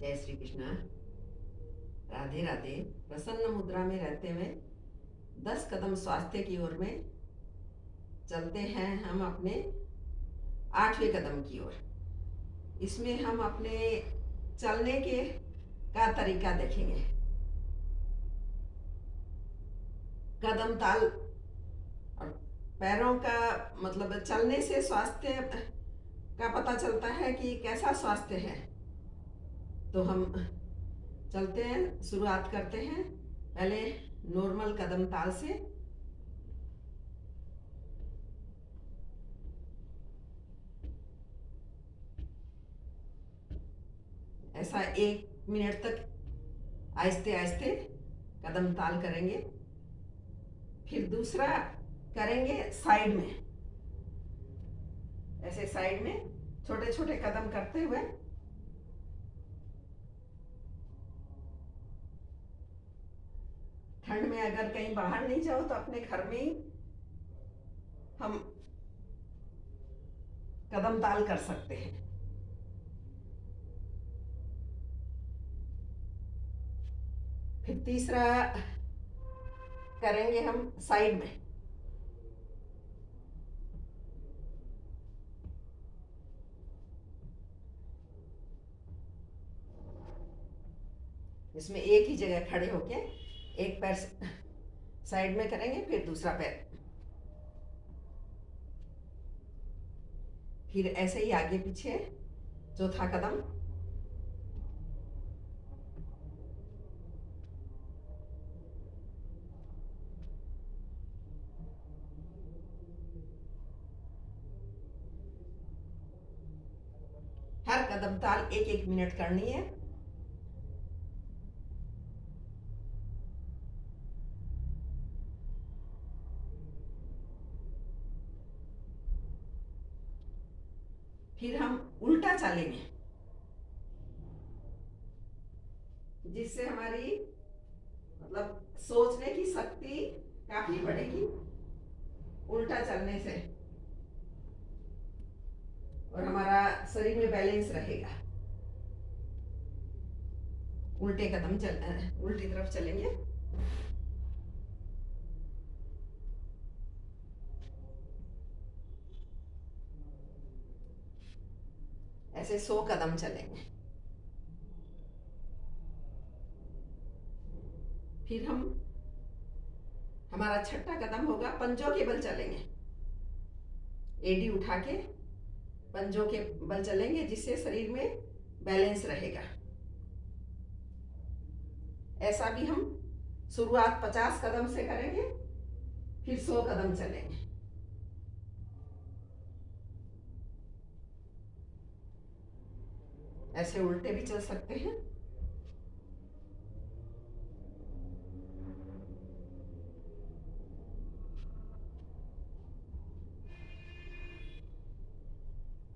जय श्री कृष्णा। राधे राधे। प्रसन्न मुद्रा में रहते हुए 10 कदम स्वास्थ्य की ओर में चलते हैं हम अपने 8वें कदम की ओर। इसमें हम अपने चलने के का तरीका देखेंगे। कदम ताल और पैरों का मतलब चलने से स्वास्थ्य का पता चलता है कि कैसा स्वास्थ्य है। तो हम चलते हैं, शुरुआत करते हैं पहले नॉर्मल कदम ताल से। ऐसा 1 मिनट तक आहिस्ते आहिस्ते कदम ताल करेंगे। फिर दूसरा करेंगे साइड में, ऐसे साइड में छोटे छोटे कदम करते हुए ठंड में अगर कहीं बाहर नहीं जाओ तो अपने घर में ही हम कदम ताल कर सकते हैं। फिर तीसरा करेंगे हम साइड में। इसमें एक ही जगह खड़े होके एक पैर साइड में करेंगे, फिर दूसरा पैर, फिर ऐसे ही आगे पीछे चौथा कदम। हर कदम ताल 1-1 मिनट करनी है। फिर हम उल्टा चालेंगे, जिससे हमारी मतलब सोचने की शक्ति काफी बढ़ेगी उल्टा चलने से, और हमारा शरीर में बैलेंस रहेगा। उल्टी तरफ चलेंगे। ऐसे 100 कदम चलेंगे। फिर हमारा छठा कदम होगा पंजों के बल चलेंगे। एडी उठा के पंजों के बल चलेंगे, जिससे शरीर में बैलेंस रहेगा। ऐसा भी हम शुरुआत 50 कदम से करेंगे, फिर 100 कदम चलेंगे। ऐसे उल्टे भी चल सकते हैं।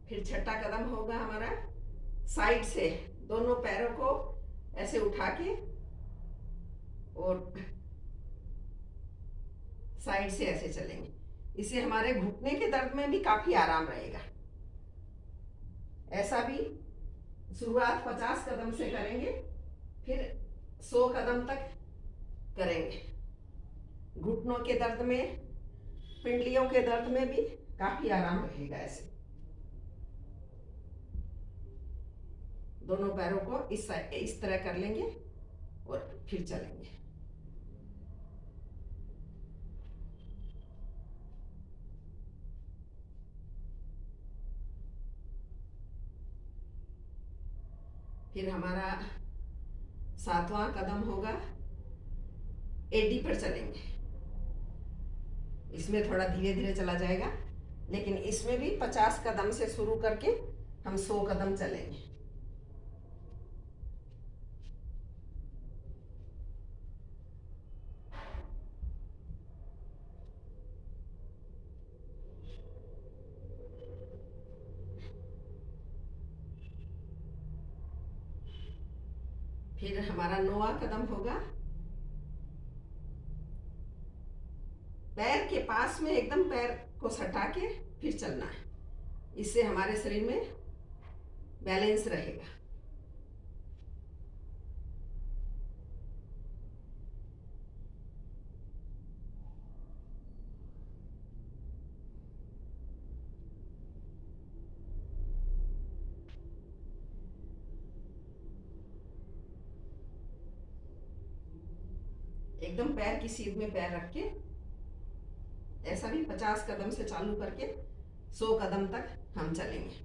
फिर छठा कदम होगा हमारा साइड से, दोनों पैरों को ऐसे उठा के और साइड से ऐसे चलेंगे। इससे हमारे घुटने के दर्द में भी काफी आराम रहेगा। ऐसा भी शुरुआत 50 कदम से करेंगे, फिर 100 कदम तक करेंगे। घुटनों के दर्द में, पिंडलियों के दर्द में भी काफी आराम रहेगा। ऐसे दोनों पैरों को इस तरह कर लेंगे और फिर चलेंगे। फिर हमारा 7वां कदम होगा एडी पर चलेंगे। इसमें थोड़ा धीरे धीरे चला जाएगा, लेकिन इसमें भी 50 कदम से शुरू करके हम 100 कदम चलेंगे। फिर हमारा 9वां कदम होगा पैर के पास में, एकदम पैर को सटा के फिर चलना है। इससे हमारे शरीर में बैलेंस रहेगा। एकदम पैर की सीध में पैर रख के, ऐसा भी 50 कदम से चालू करके 100 कदम तक हम चलेंगे।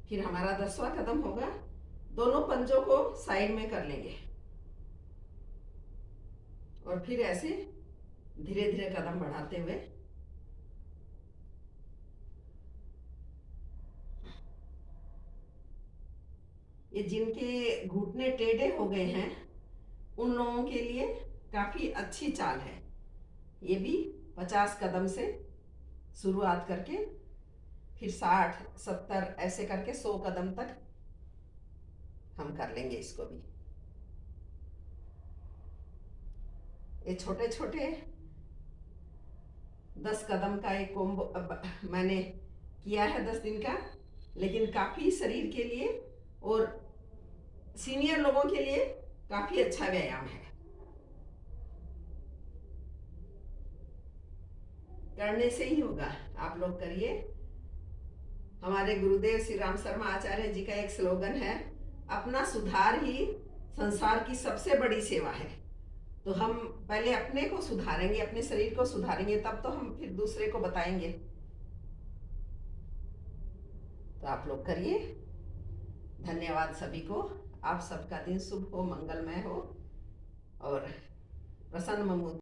फिर हमारा 10वां कदम होगा, दोनों पंजों को साइड में कर लेंगे और फिर ऐसे धीरे धीरे कदम बढ़ाते हुए ये जिनके घुटने टेढ़े हो गए हैं उन लोगों के लिए काफी अच्छी चाल है। ये भी 50 कदम से शुरुआत करके फिर 60, 70 ऐसे करके 100 कदम तक हम कर लेंगे इसको भी। ये छोटे छोटे 10 कदम का एक कोम्बो मैंने किया है 10 दिन का, लेकिन काफी शरीर के लिए और सीनियर लोगों के लिए काफी अच्छा व्यायाम है। करने से ही होगा, आप लोग करिए। हमारे गुरुदेव श्री राम शर्मा आचार्य जी का एक स्लोगन है, अपना सुधार ही संसार की सबसे बड़ी सेवा है। तो हम पहले अपने को सुधारेंगे, अपने शरीर को सुधारेंगे, तब तो हम फिर दूसरे को बताएंगे। तो आप लोग करिए। धन्यवाद सभी को। आप सबका दिन शुभ हो, मंगलमय हो और प्रसन्न